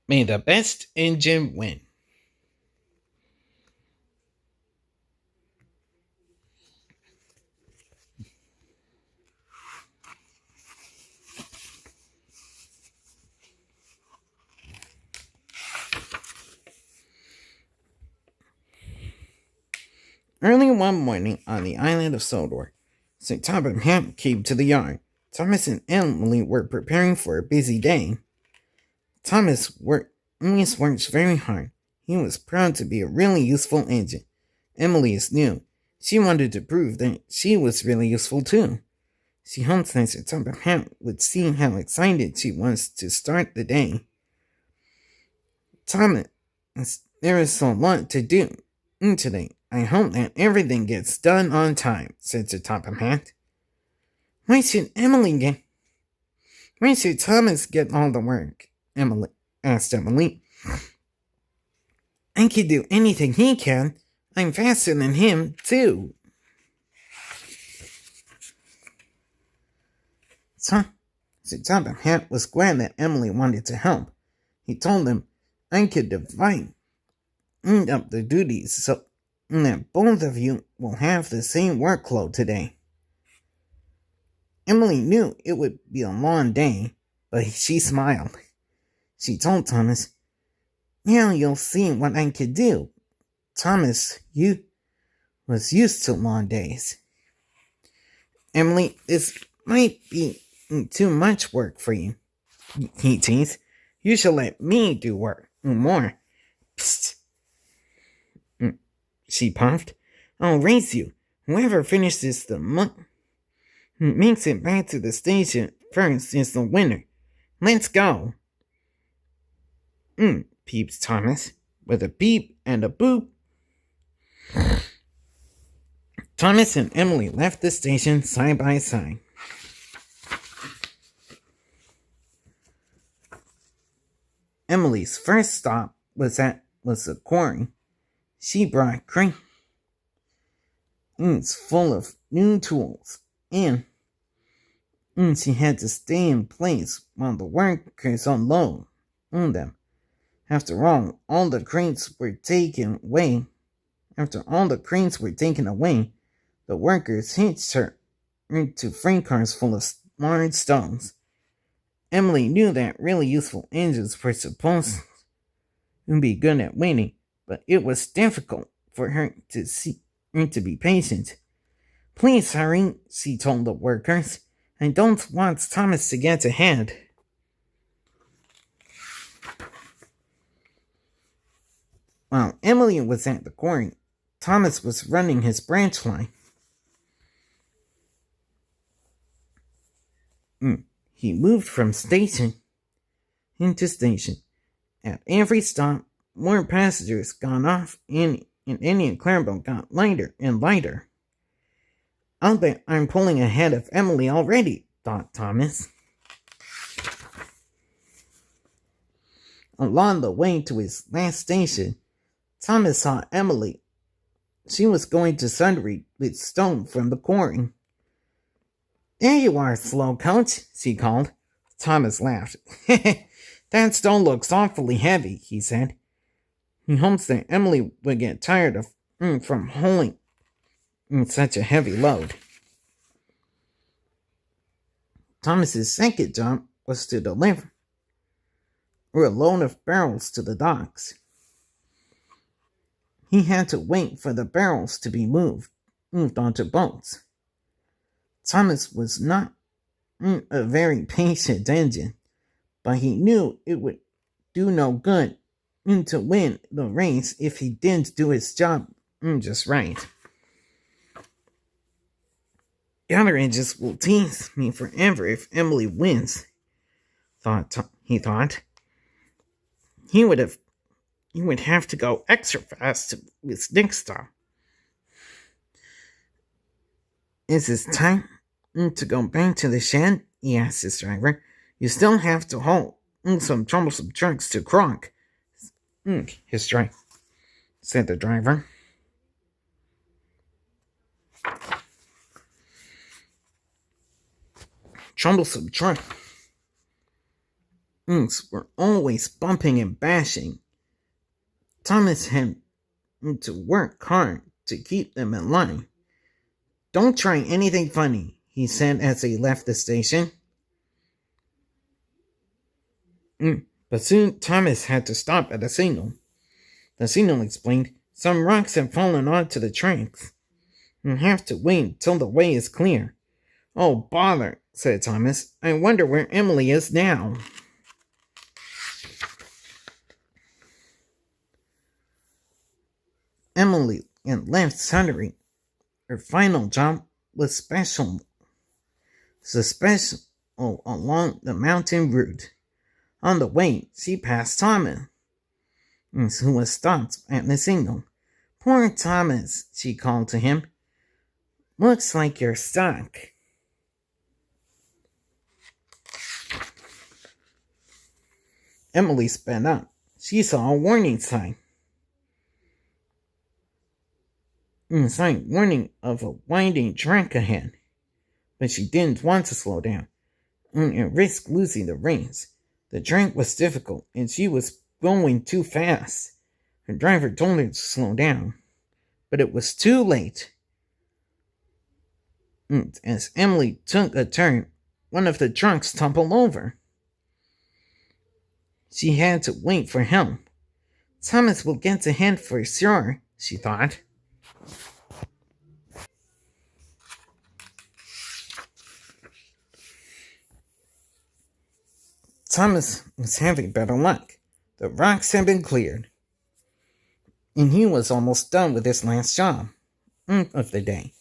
May the best engine win. Early one morning on the island of Sodor, Sir Topham Hatt came to the yard. Thomas and Emily were preparing for a busy day. Thomas worked very hard. He was proud to be a really useful engine. Emily is new. She wanted to prove that she was really useful too. She hoped that Sir Topham Hatt would see how excited she was to start the day. Thomas, there is so lot to do today. I hope that everything gets done on time, said Sir Topham Hatt. Why should Emily get? Why should Thomas get all the work? Emily asked Emily. I can do anything he can. I'm faster than him, too. Sir Topham Hatt was glad that Emily wanted to help. He told them I could divide up the duties so that both of you will have the same workload today. Emily knew it would be a long day, but she smiled. She told Thomas, now you'll see what I could do. Thomas, you was used to long days. Emily, this might be too much work for you, he teased. You should let me do work more. Psst. She puffed. I'll race you. Whoever finishes the makes it back to the station first is the winner. Let's go. Peeps Thomas, with a beep and a boop. Thomas and Emily left the station side by side. Emily's first stop was the quarry. She brought crates full of new tools, and she had to stay in place while the workers unload on them. After all the crates were taken away, the workers hitched her into freight cars full of large stones. Emily knew that really useful engines were supposed to be good at waiting, but it was difficult for her to be patient. Please hurry, she told the workers. I don't want Thomas to get ahead. While Emily was at the quarry, Thomas was running his branch line. He moved from station into station. At every stop, more passengers got off, and Annie and Clarabelle got lighter and lighter. I'll bet I'm pulling ahead of Emily already, thought Thomas. Along the way to his last station, Thomas saw Emily. She was going to Sudbury with stone from the quarry. There you are, slow coach, she called. Thomas laughed. That stone looks awfully heavy, he said. He hopes that Emily would get tired from hauling such a heavy load. Thomas's second job was to deliver a load of barrels to the docks. He had to wait for the barrels to be moved onto boats. Thomas was not a very patient engine, but he knew it would do no good to win the race if he didn't do his job just right. The other engines will tease me forever if Emily wins, he thought. He would have to go extra fast to his next stop. Is it time to go back to the shed? He asked his driver. You still have to haul some troublesome trucks to Kronk. His driver, said the driver. Troublesome truck. inks were always bumping and bashing. Thomas had to work hard to keep them in line. "Don't try anything funny," he said as they left the station. But soon Thomas had to stop at a signal. The signal explained, "Some rocks have fallen onto the tracks. You have to wait till the way is clear." "Oh, bother," said Thomas. "I wonder where Emily is now." Emily had left Sudbury. Her final job was special along the mountain route. On the way, she passed Thomas, who was stopped at the signal. "Poor Thomas," she called to him. "Looks like you're stuck." Emily sped up. She saw a warning sign. A sign warning of a winding track ahead. But she didn't want to slow down and risk losing the reins. The track was difficult, and she was going too fast. Her driver told her to slow down, but it was too late. And as Emily took a turn, one of the trucks toppled over. She had to wait for help. "Thomas will get ahead for sure," she thought. Thomas was having better luck. The rocks had been cleared, and he was almost done with his last job of the day.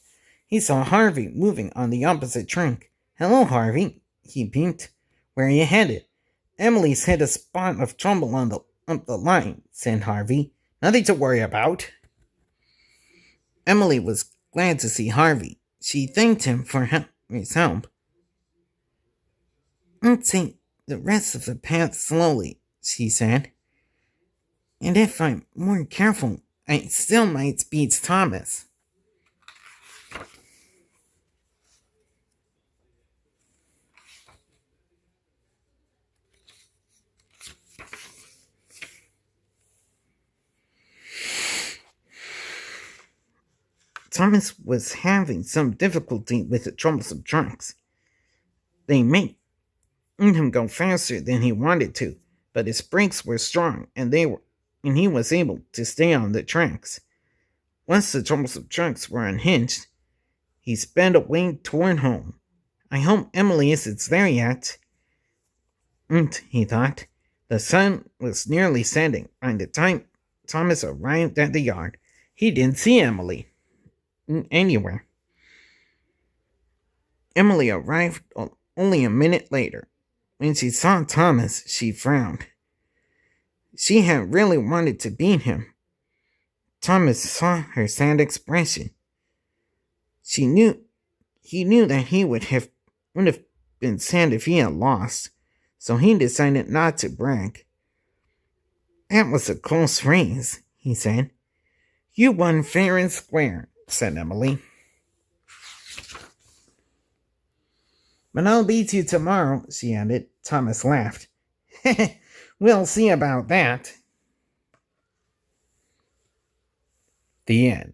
He saw Harvey moving on the opposite track. "Hello, Harvey," he beamed. "Where are you headed?" "Emily's hit a spot of trouble up the line," said Harvey. "Nothing to worry about." Emily was glad to see Harvey. She thanked him for his help. "I'll take the rest of the path slowly," she said. "And if I'm more careful, I still might beat Thomas." Thomas was having some difficulty with the troublesome trucks. They made him go faster than he wanted to, but his brakes were strong, and he was able to stay on the tracks. Once the troublesome trucks were unhinged, he sped away toward home. "I hope Emily isn't there yet." He thought. The sun was nearly setting by the time Thomas arrived at the yard. He didn't see Emily anywhere. Emily arrived only a minute later. When she saw Thomas, she frowned. She had really wanted to beat him. Thomas saw her sad expression. He knew that he would have been sad if he had lost, so he decided not to brag. "That was a close race," he said. "You won fair and square," said Emily. "But I'll beat you tomorrow," she added. Thomas laughed. "We'll see about that." The end.